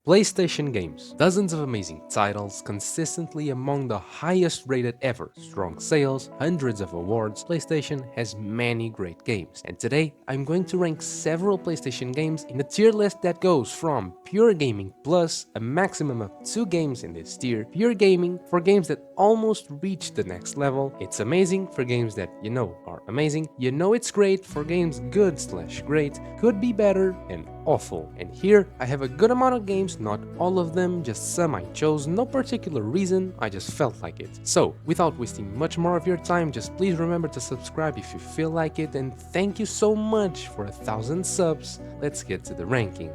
PlayStation games. Dozens of amazing titles, consistently among the highest rated ever. Strong sales, hundreds of awards. PlayStation has many great games. And today, I'm going to rank several PlayStation games in a tier list that goes from pure gaming plus a maximum of 2 games in this tier. Pure gaming for games that almost reach the next level. It's amazing for games that you know are amazing. You know it's great for games good/great, could be better, and awful. And here I have a good amount of games, not all of them, just some I chose, no particular reason, I just felt like it. So, without wasting much more of your time, just please remember to subscribe if you feel like it, and thank you so much for 1,000 subs. Let's get to the ranking.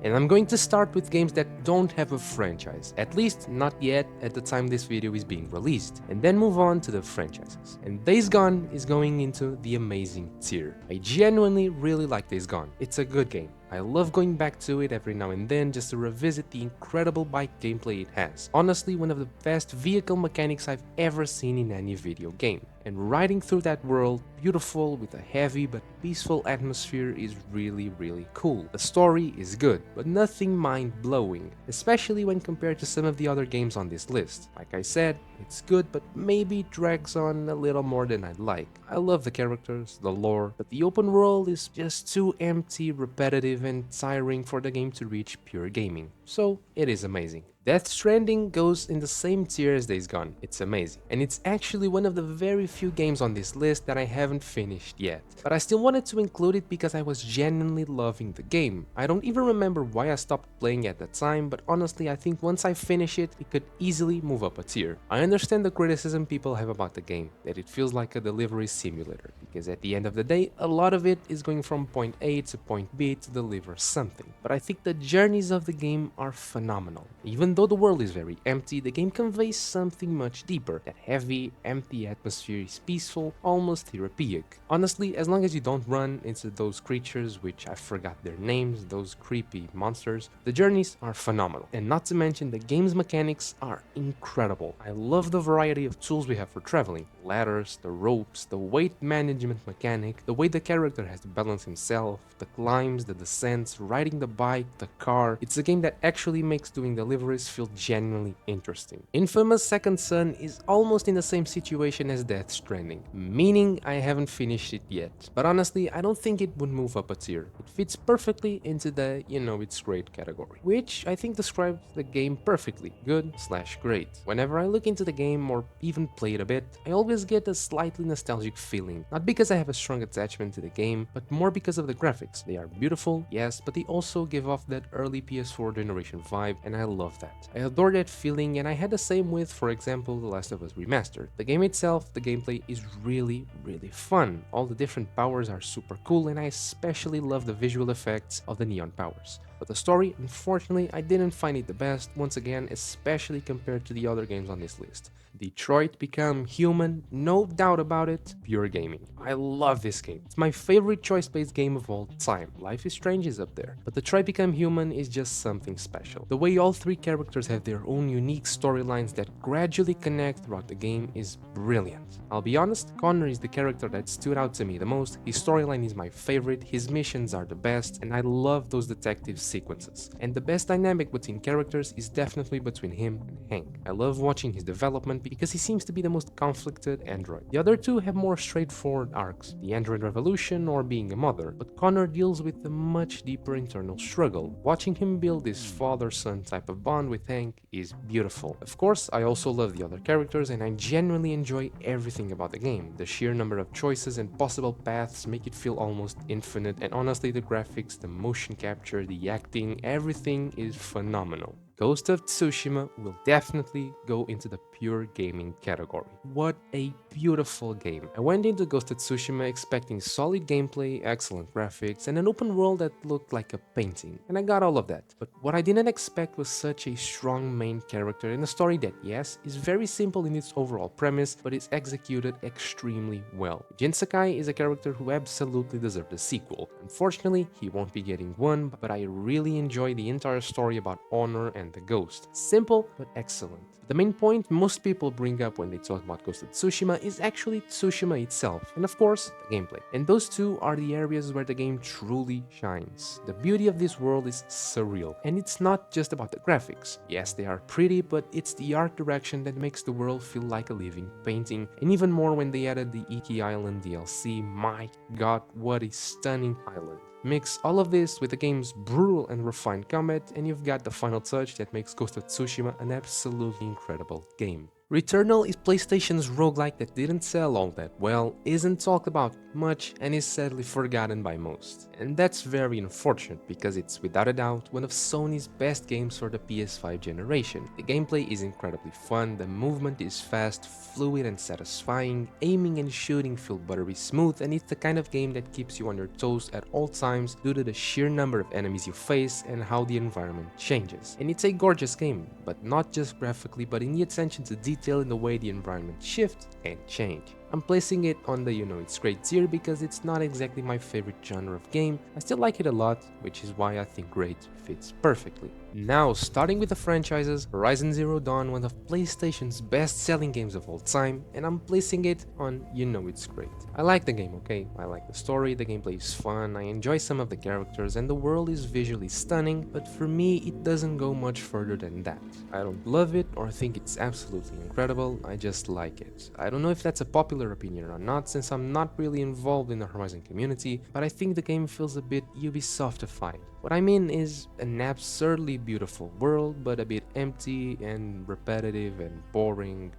And I'm going to start with games that don't have a franchise, at least not yet at the time this video is being released, and then move on to the franchises. And Days Gone is going into the amazing tier. I genuinely really like Days Gone. It's a good game. I love going back to it every now and then just to revisit the incredible bike gameplay it has. Honestly, one of the best vehicle mechanics I've ever seen in any video game. And riding through that world, beautiful with a heavy but peaceful atmosphere, is really cool. The story is good, but nothing mind-blowing, especially when compared to some of the other games on this list. Like I said, it's good, but maybe drags on a little more than I'd like. I love the characters, the lore, but the open world is just too empty, repetitive, and tiring for the game to reach pure gaming. So it is amazing. Death Stranding goes in the same tier as Days Gone. It's amazing. And it's actually one of the very few games on this list that I haven't finished yet. But I still wanted to include it because I was genuinely loving the game. I don't even remember why I stopped playing at that time, but honestly I think once I finish it, it could easily move up a tier. I understand the criticism people have about the game, that it feels like a delivery simulator, because at the end of the day, a lot of it is going from point A to point B to deliver something. But I think the journeys of the game are phenomenal. Even though the world is very empty, the game conveys something much deeper. That heavy, empty atmosphere is peaceful, almost therapeutic. Honestly, as long as you don't run into those creatures, which I forgot their names, those creepy monsters, the journeys are phenomenal. And not to mention, the game's mechanics are incredible. I love the variety of tools we have for traveling. Ladders, the ropes, the weight management mechanic, the way the character has to balance himself, the climbs, the descents, riding the bike, the car. It's a game that actually makes doing deliveries feel genuinely interesting. Infamous Second Son is almost in the same situation as Death Stranding, meaning I haven't finished it yet. But honestly, I don't think it would move up a tier. It fits perfectly into the, it's great category, which I think describes the game perfectly, good/great. Whenever I look into the game or even play it a bit, I always get a slightly nostalgic feeling, not because I have a strong attachment to the game, but more because of the graphics. They are beautiful, yes, but they also give off that early PS4 generation vibe, and I love that. I adore that feeling, and I had the same with, for example, The Last of Us Remastered. The game itself, the gameplay is really fun. All the different powers are super cool, and I especially love the visual effects of the neon powers. But the story, unfortunately, I didn't find it the best, once again, especially compared to the other games on this list. Detroit Become Human, no doubt about it, pure gaming. I love this game. It's my favorite choice-based game of all time. Life is Strange is up there, but Detroit Become Human is just something special. The way all 3 characters have their own unique storylines that gradually connect throughout the game is brilliant. I'll be honest, Connor is the character that stood out to me the most. His storyline is my favorite, his missions are the best, and I love those detective sequences. And the best dynamic between characters is definitely between him and Hank. I love watching his development because he seems to be the most conflicted android. The other 2 have more straightforward arcs, the android revolution or being a mother, but Connor deals with a much deeper internal struggle. Watching him build this father-son type of bond with Hank is beautiful. Of course, I also love the other characters, and I genuinely enjoy everything about the game. The sheer number of choices and possible paths make it feel almost infinite, and honestly, the graphics, the motion capture, the acting, everything is phenomenal. Ghost of Tsushima will definitely go into the pure gaming category. What a beautiful game. I went into Ghost of Tsushima expecting solid gameplay, excellent graphics, and an open world that looked like a painting, and I got all of that. But what I didn't expect was such a strong main character and a story that, yes, is very simple in its overall premise, but is executed extremely well. Jin Sakai is a character who absolutely deserved a sequel. Unfortunately, he won't be getting one, but I really enjoy the entire story about honor and and the ghost. Simple, but excellent. The main point most people bring up when they talk about Ghost of Tsushima is actually Tsushima itself, and of course, the gameplay. And those two are the areas where the game truly shines. The beauty of this world is surreal, and it's not just about the graphics. Yes, they are pretty, but it's the art direction that makes the world feel like a living painting, and even more when they added the Iki Island DLC. My god, what a stunning island. Mix all of this with the game's brutal and refined combat, and you've got the final touch that makes Ghost of Tsushima an absolutely incredible game. Returnal is PlayStation's roguelike that didn't sell all that well, isn't talked about much, and is sadly forgotten by most. And that's very unfortunate because it's without a doubt one of Sony's best games for the PS5 generation. The gameplay is incredibly fun, the movement is fast, fluid and satisfying, aiming and shooting feel buttery smooth, and it's the kind of game that keeps you on your toes at all times due to the sheer number of enemies you face and how the environment changes. And it's a gorgeous game, but not just graphically but in the attention to detail in the way the environment shifts and change. I'm placing it on the it's great tier because it's not exactly my favorite genre of game. I still like it a lot, which is why I think great fits perfectly. Now, starting with the franchises, Horizon Zero Dawn, one of PlayStation's best-selling games of all time, and I'm placing it on it's great. I like the game, okay? I like the story, the gameplay is fun, I enjoy some of the characters, and the world is visually stunning, but for me, it doesn't go much further than that. I don't love it or think it's absolutely incredible, I just like it. I don't know if that's a popular opinion or not, since I'm not really involved in the Horizon community, but I think the game feels a bit Ubisoftified. What I mean is an absurdly beautiful world, but a bit empty and repetitive and boring,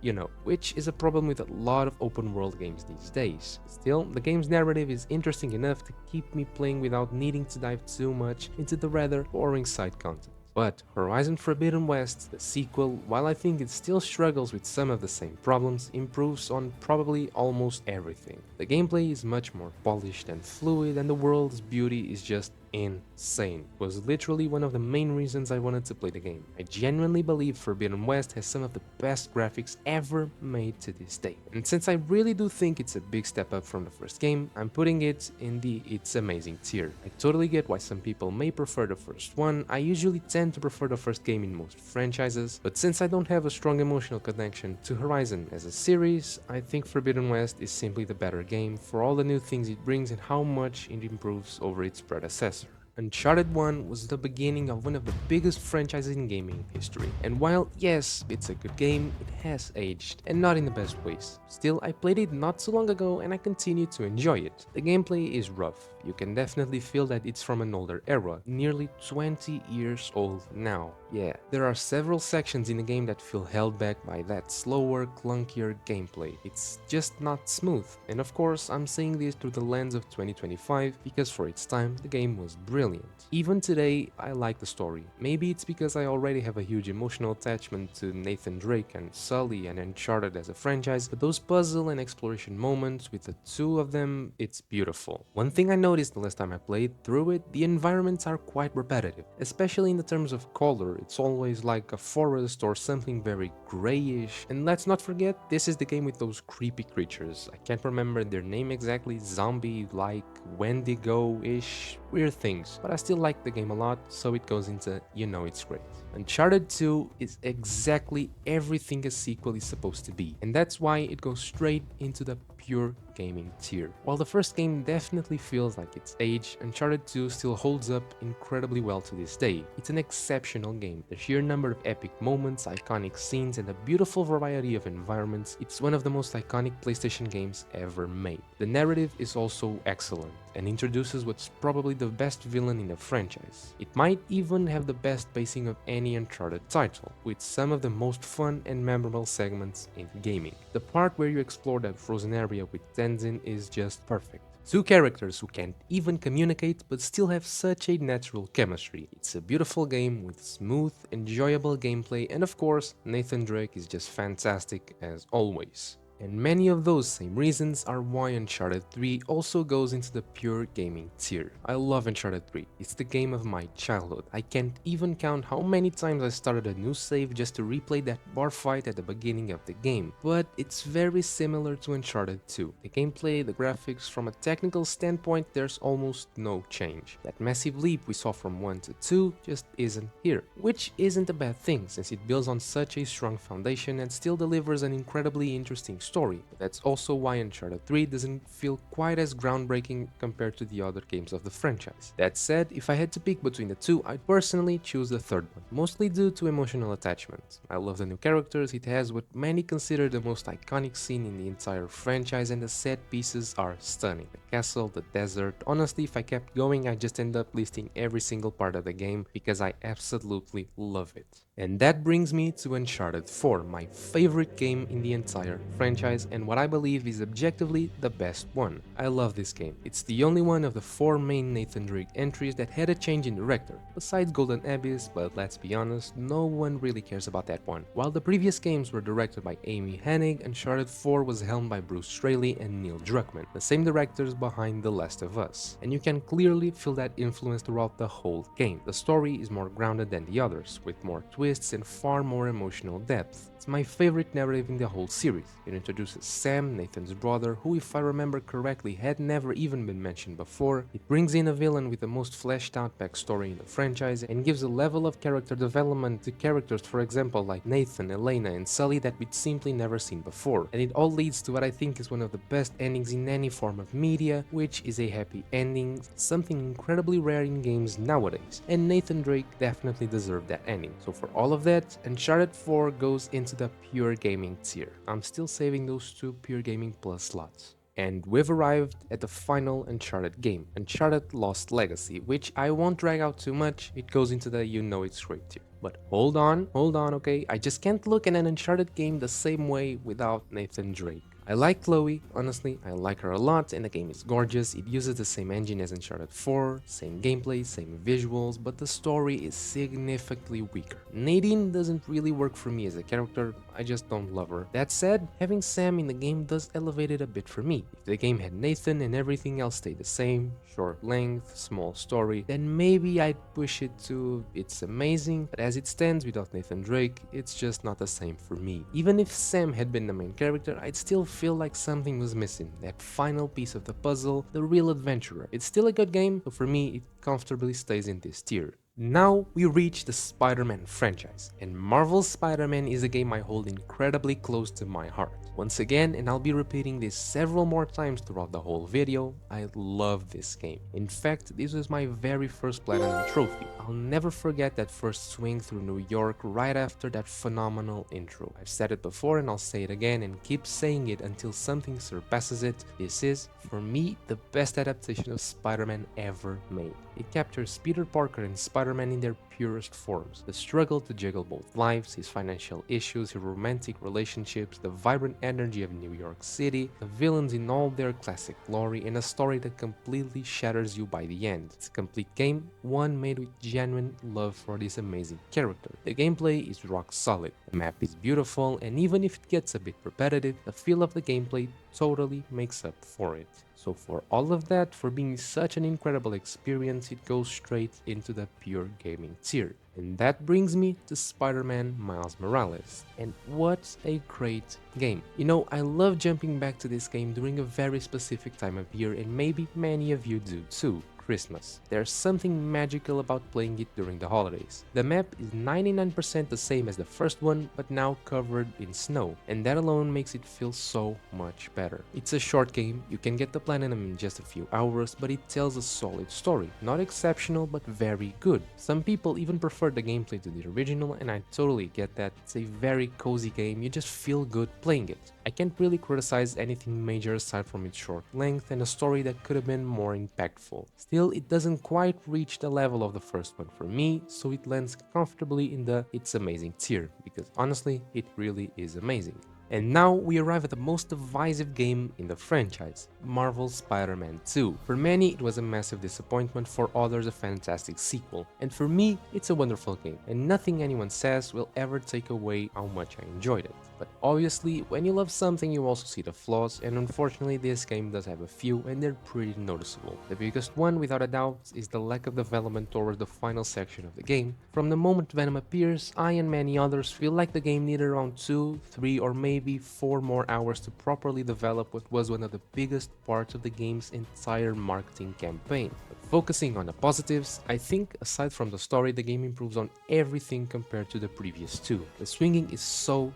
which is a problem with a lot of open world games these days. Still, the game's narrative is interesting enough to keep me playing without needing to dive too much into the rather boring side content. But Horizon Forbidden West, the sequel, while I think it still struggles with some of the same problems, improves on probably almost everything. The gameplay is much more polished and fluid, and the world's beauty is just insane. It was literally one of the main reasons I wanted to play the game. I genuinely believe Forbidden West has some of the best graphics ever made to this day. And since I really do think it's a big step up from the first game, I'm putting it in the It's Amazing tier. I totally get why some people may prefer the first one. I usually tend to prefer the first game in most franchises, but since I don't have a strong emotional connection to Horizon as a series, I think Forbidden West is simply the better game for all the new things it brings and how much it improves over its predecessor. Uncharted 1 was the beginning of one of the biggest franchises in gaming history, and while yes, it's a good game, it has aged, and not in the best ways. Still, I played it not so long ago and I continue to enjoy it. The gameplay is rough, you can definitely feel that it's from an older era, nearly 20 years old now. Yeah, there are several sections in the game that feel held back by that slower, clunkier gameplay. It's just not smooth, and of course I'm saying this through the lens of 2025 because for its time the game was brilliant. Even today, I like the story. Maybe it's because I already have a huge emotional attachment to Nathan Drake and Sully and Uncharted as a franchise, but those puzzle and exploration moments with the two of them, it's beautiful. One thing I noticed the last time I played through it, the environments are quite repetitive, especially in the terms of color. It's always like a forest or something very grayish, and let's not forget, this is the game with those creepy creatures. I can't remember their name exactly, zombie-like, Wendigo-ish, weird things, but I still like the game a lot, so it goes into it's great. Uncharted 2 is exactly everything a sequel is supposed to be, and that's why it goes straight into the pure gaming tier. While the first game definitely feels like its age, Uncharted 2 still holds up incredibly well to this day. It's an exceptional game. The sheer number of epic moments, iconic scenes, and a beautiful variety of environments, it's one of the most iconic PlayStation games ever made. The narrative is also excellent and introduces what's probably the best villain in the franchise. It might even have the best pacing of any Uncharted title, with some of the most fun and memorable segments in gaming. The part where you explore that frozen area with Tenzin is just perfect. Two characters who can't even communicate but still have such a natural chemistry. It's a beautiful game with smooth, enjoyable gameplay, and of course, Nathan Drake is just fantastic as always. And many of those same reasons are why Uncharted 3 also goes into the pure gaming tier. I love Uncharted 3, it's the game of my childhood. I can't even count how many times I started a new save just to replay that bar fight at the beginning of the game. But it's very similar to Uncharted 2. The gameplay, the graphics, from a technical standpoint, there's almost no change. That massive leap we saw from 1 to 2 just isn't here, which isn't a bad thing since it builds on such a strong foundation and still delivers an incredibly interesting story. But that's also why Uncharted 3 doesn't feel quite as groundbreaking compared to the other games of the franchise. That said, if I had to pick between the two, I'd personally choose the third one, mostly due to emotional attachment. I love the new characters, it has what many consider the most iconic scene in the entire franchise, and the set pieces are stunning. The castle, the desert, honestly if I kept going I'd just end up listing every single part of the game because I absolutely love it. And that brings me to Uncharted 4, my favorite game in the entire franchise and what I believe is objectively the best one. I love this game. It's the only one of the 4 main Nathan Drake entries that had a change in director, besides Golden Abyss, but let's be honest, no one really cares about that one. While the previous games were directed by Amy Hennig, Uncharted 4 was helmed by Bruce Straley and Neil Druckmann, the same directors behind The Last of Us. And you can clearly feel that influence throughout the whole game. The story is more grounded than the others, with more twists and far more emotional depth. It's my favorite narrative in the whole series. It introduces Sam, Nathan's brother, who if I remember correctly had never even been mentioned before. It brings in a villain with the most fleshed out backstory in the franchise and gives a level of character development to characters, for example like Nathan, Elena and Sully, that we'd simply never seen before. And it all leads to what I think is one of the best endings in any form of media, which is a happy ending, something incredibly rare in games nowadays. And Nathan Drake definitely deserved that ending. So for all of that, Uncharted 4 goes into the pure gaming tier. I'm still saving those 2 pure gaming plus slots. And we've arrived at the final Uncharted game, Uncharted Lost Legacy, which I won't drag out too much, it goes into the you know it's great tier. But hold on, okay, I just can't look at an Uncharted game the same way without Nathan Drake. I like Chloe, honestly, I like her a lot and the game is gorgeous, it uses the same engine as Uncharted 4, same gameplay, same visuals, but the story is significantly weaker. Nadine doesn't really work for me as a character, I just don't love her. That said, having Sam in the game does elevate it a bit for me. If the game had Nathan and everything else stayed the same, short length, small story, then maybe I'd push it to it's amazing, but as it stands without Nathan Drake, it's just not the same for me. Even if Sam had been the main character, I'd still feel like something was missing, that final piece of the puzzle, the real adventurer. It's still a good game, but for me it comfortably stays in this tier. Now we reach the Spider-Man franchise, and Marvel's Spider-Man is a game I hold incredibly close to my heart. Once again, and I'll be repeating this several more times throughout the whole video, I love this game. In fact, this was my very first Platinum trophy. I'll never forget that first swing through New York right after that phenomenal intro. I've said it before and I'll say it again and keep saying it until something surpasses it. This is, for me, the best adaptation of Spider-Man ever made. It captures Peter Parker and Spider-Man in their purest forms. The struggle to juggle both lives, his financial issues, his romantic relationships, the vibrant energy of New York City, the villains in all their classic glory, and a story that completely shatters you by the end. It's a complete game, one made with genuine love for this amazing character. The gameplay is rock solid, the map is beautiful, and even if it gets a bit repetitive, the feel of the gameplay totally makes up for it. So for all of that, for being such an incredible experience, it goes straight into the pure gaming tier. And that brings me to Spider-Man Miles Morales. And what a great game. You know, I love jumping back to this game during a very specific time of year, and maybe many of you do too. Christmas. There's something magical about playing it during the holidays. The map is 99% the same as the first one, but now covered in snow, and that alone makes it feel so much better. It's a short game, you can get the platinum in just a few hours, but it tells a solid story. Not exceptional, but very good. Some people even prefer the gameplay to the original, and I totally get that. It's a very cozy game, you just feel good playing it. I can't really criticize anything major aside from its short length and a story that could have been more impactful. Still, it doesn't quite reach the level of the first one for me, so it lands comfortably in the it's amazing tier, because honestly, it really is amazing. And now we arrive at the most divisive game in the franchise, Marvel's Spider-Man 2. For many, it was a massive disappointment, for others a fantastic sequel, and for me, it's a wonderful game, and nothing anyone says will ever take away how much I enjoyed it. But obviously, when you love something, you also see the flaws, and unfortunately, this game does have a few, and they're pretty noticeable. The biggest one, without a doubt, is the lack of development towards the final section of the game. From the moment Venom appears, I and many others feel like the game needed around 2, 3, or maybe 4 more hours to properly develop what was one of the biggest parts of the game's entire marketing campaign. But focusing on the positives, I think aside from the story, the game improves on everything compared to the previous two. The swinging is so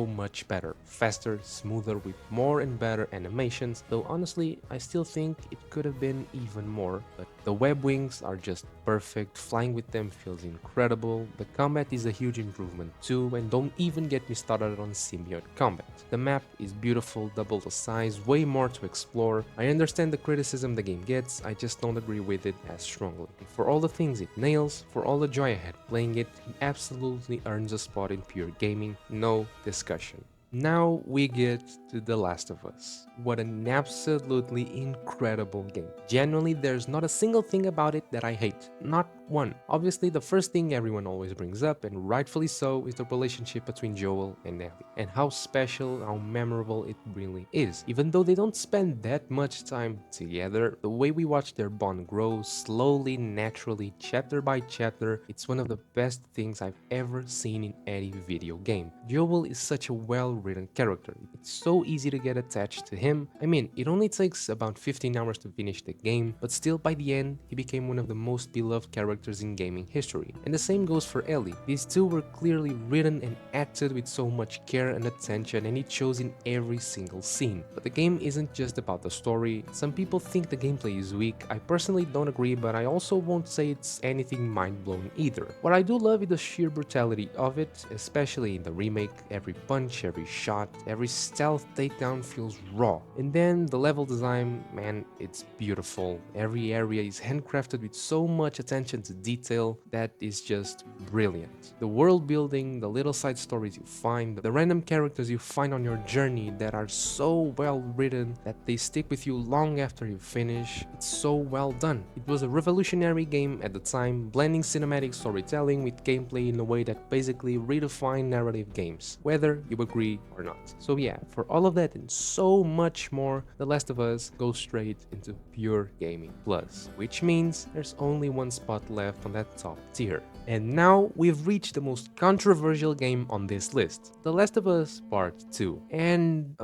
much better, faster, smoother, with more and better animations, though honestly, I still think it could have been even more. But the web wings are just perfect, flying with them feels incredible, the combat is a huge improvement too, and don't even get me started on symbiote combat. The map is beautiful, double the size, way more to explore. I understand the criticism the game gets, I just don't agree with it as strongly. And for all the things it nails, for all the joy I had playing it, it absolutely earns a spot in pure gaming, no discussion. Now we get to The Last of Us. What an absolutely incredible game. Genuinely, there's not a single thing about it that I hate. Not one. Obviously, the first thing everyone always brings up, and rightfully so, is the relationship between Joel and Ellie, and how special, how memorable it really is. Even though they don't spend that much time together, the way we watch their bond grow slowly, naturally, chapter by chapter, it's one of the best things I've ever seen in any video game. Joel is such a well-written character. It's so easy to get attached to him. I mean, it only takes about 15 hours to finish the game, but still by the end, he became one of the most beloved characters in gaming history. And the same goes for Ellie. These two were clearly written and acted with so much care and attention, and it shows in every single scene. But the game isn't just about the story. Some people think the gameplay is weak. I personally don't agree, but I also won't say it's anything mind-blowing either. What I do love is the sheer brutality of it, especially in the remake. Every punch, every shot, every stealth takedown feels raw. And then the level design, man, it's beautiful. Every area is handcrafted with so much attention to detail that is just brilliant. The world building, the little side stories you find, the random characters you find on your journey that are so well written that they stick with you long after you finish, it's so well done. It was a revolutionary game at the time, blending cinematic storytelling with gameplay in a way that basically redefined narrative games, whether you agree or not. So yeah, for all of that and so much more, The Last of Us goes straight into pure gaming plus, which means there's only one spot left on that top tier. And now we've reached the most controversial game on this list, The Last of Us Part 2. And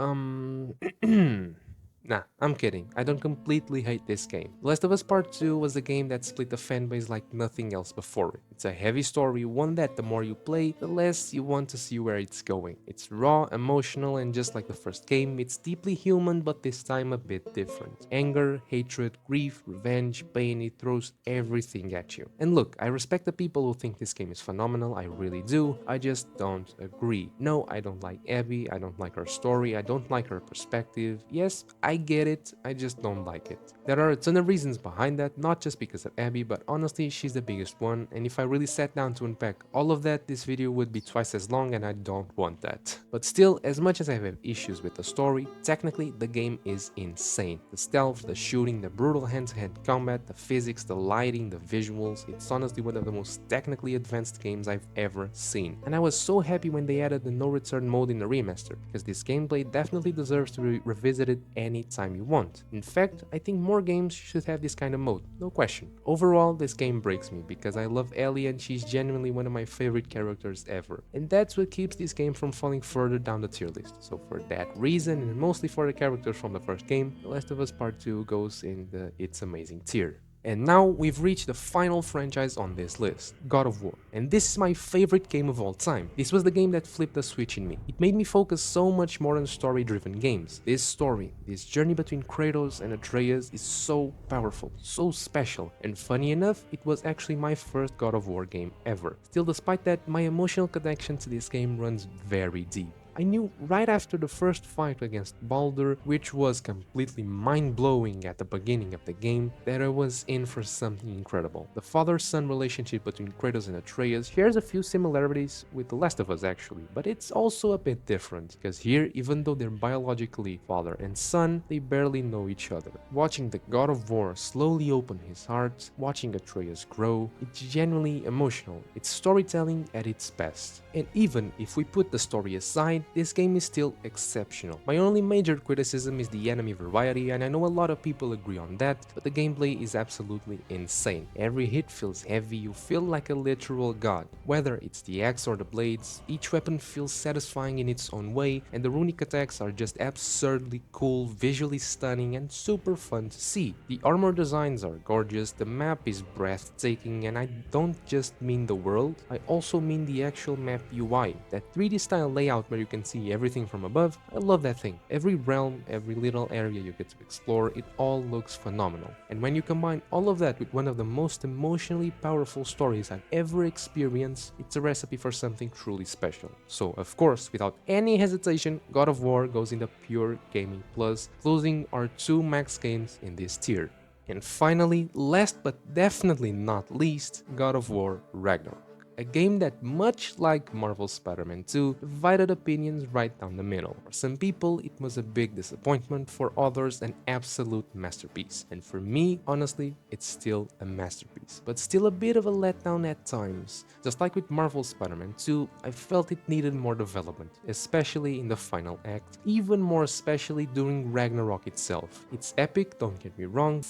nah, I'm kidding. I don't completely hate this game. The Last of Us Part 2 was a game that split the fanbase like nothing else before it. It's a heavy story, one that the more you play, the less you want to see where it's going. It's raw, emotional, and just like the first game, it's deeply human, but this time a bit different. Anger, hatred, grief, revenge, pain, it throws everything at you. And look, I respect the people who think this game is phenomenal, I really do. I just don't agree. No, I don't like Abby, I don't like her story, I don't like her perspective. Yes, I get it, I just don't like it. There are a ton of reasons behind that, not just because of Abby, but honestly, she's the biggest one, and if I really sat down to unpack all of that, this video would be twice as long, and I don't want that. But still, as much as I have issues with the story, technically the game is insane. The stealth, the shooting, the brutal hand-to-hand combat, the physics, the lighting, the visuals, it's honestly one of the most technically advanced games I've ever seen. And I was so happy when they added the no return mode in the remaster, because this gameplay definitely deserves to be revisited anytime you want. In fact, I think more games should have this kind of mode, no question. Overall, this game breaks me because I love Ellie and she's genuinely one of my favorite characters ever. And that's what keeps this game from falling further down the tier list. So for that reason, and mostly for the characters from the first game, The Last of Us Part 2 goes in the It's Amazing tier. And now we've reached the final franchise on this list, God of War. And this is my favorite game of all time. This was the game that flipped the switch in me. It made me focus so much more on story-driven games. This story, this journey between Kratos and Atreus is so powerful, so special. And funny enough, it was actually my first God of War game ever. Still, despite that, my emotional connection to this game runs very deep. I knew right after the first fight against Baldur, which was completely mind-blowing at the beginning of the game, that I was in for something incredible. The father-son relationship between Kratos and Atreus shares a few similarities with The Last of Us actually, but it's also a bit different, because here, even though they're biologically father and son, they barely know each other. Watching the God of War slowly open his heart, watching Atreus grow, it's genuinely emotional. It's storytelling at its best. And even if we put the story aside, this game is still exceptional. My only major criticism is the enemy variety, and I know a lot of people agree on that, but the gameplay is absolutely insane. Every hit feels heavy, you feel like a literal god. Whether it's the axe or the blades, each weapon feels satisfying in its own way, and the runic attacks are just absurdly cool, visually stunning, and super fun to see. The armor designs are gorgeous, the map is breathtaking, and I don't just mean the world, I also mean the actual map UI. That 3D style layout where you can see everything from above, I love that thing. Every realm, every little area you get to explore, it all looks phenomenal. And when you combine all of that with one of the most emotionally powerful stories I've ever experienced, it's a recipe for something truly special. So of course, without any hesitation, God of War goes in the pure gaming plus, closing our two max games in this tier. And finally, last but definitely not least, God of War Ragnarok. A game that, much like Marvel's Spider-Man 2, divided opinions right down the middle. For some people, it was a big disappointment, for others, an absolute masterpiece. And for me, honestly, it's still a masterpiece, but still a bit of a letdown at times. Just like with Marvel's Spider-Man 2, I felt it needed more development, especially in the final act, even more especially during Ragnarok itself. It's epic, don't get me wrong,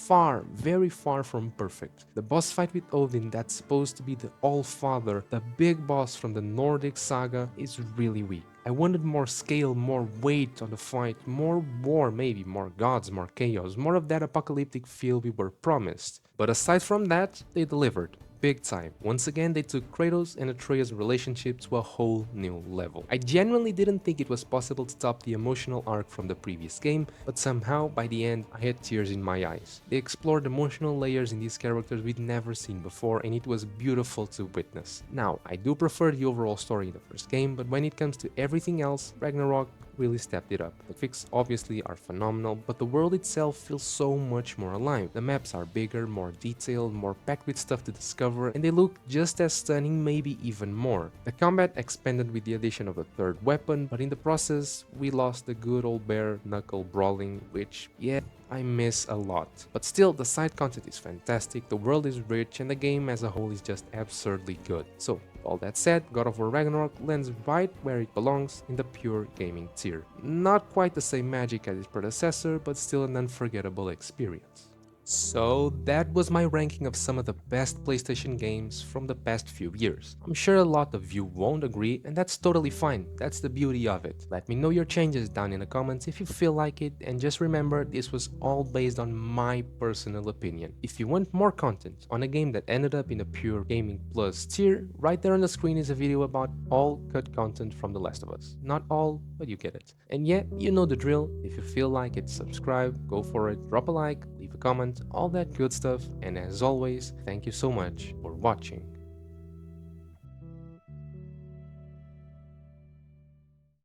very far from perfect. The boss fight with Odin that's supposed to be the All-Father, the big boss from the Nordic saga, is really weak. I wanted more scale, more weight on the fight, more war maybe, more gods, more chaos, more of that apocalyptic feel we were promised. But aside from that, they delivered. Big time. Once again, they took Kratos and Atreus' relationship to a whole new level. I genuinely didn't think it was possible to top the emotional arc from the previous game, but somehow, by the end, I had tears in my eyes. They explored emotional layers in these characters we'd never seen before, and it was beautiful to witness. Now, I do prefer the overall story in the first game, but when it comes to everything else, Ragnarok really stepped it up. The graphics obviously are phenomenal, but the world itself feels so much more alive. The maps are bigger, more detailed, more packed with stuff to discover, and they look just as stunning, maybe even more. The combat expanded with the addition of a third weapon, but in the process, we lost the good old bare knuckle brawling, which, yeah, I miss a lot. But still, the side content is fantastic, the world is rich, and the game as a whole is just absurdly good. So, with all that said, God of War Ragnarok lands right where it belongs, in the pure gaming tier. Not quite the same magic as its predecessor, but still an unforgettable experience. So that was my ranking of some of the best PlayStation games from the past few years. I'm sure a lot of you won't agree, and that's totally fine, that's the beauty of it. Let me know your changes down in the comments if you feel like it, and just remember this was all based on my personal opinion. If you want more content on a game that ended up in a pure gaming plus tier, right there on the screen is a video about all cut content from The Last of Us. Not all, but you get it. And yeah, you know the drill, if you feel like it, subscribe, go for it, drop a like, leave a comment, all that good stuff, and as always, thank you so much for watching.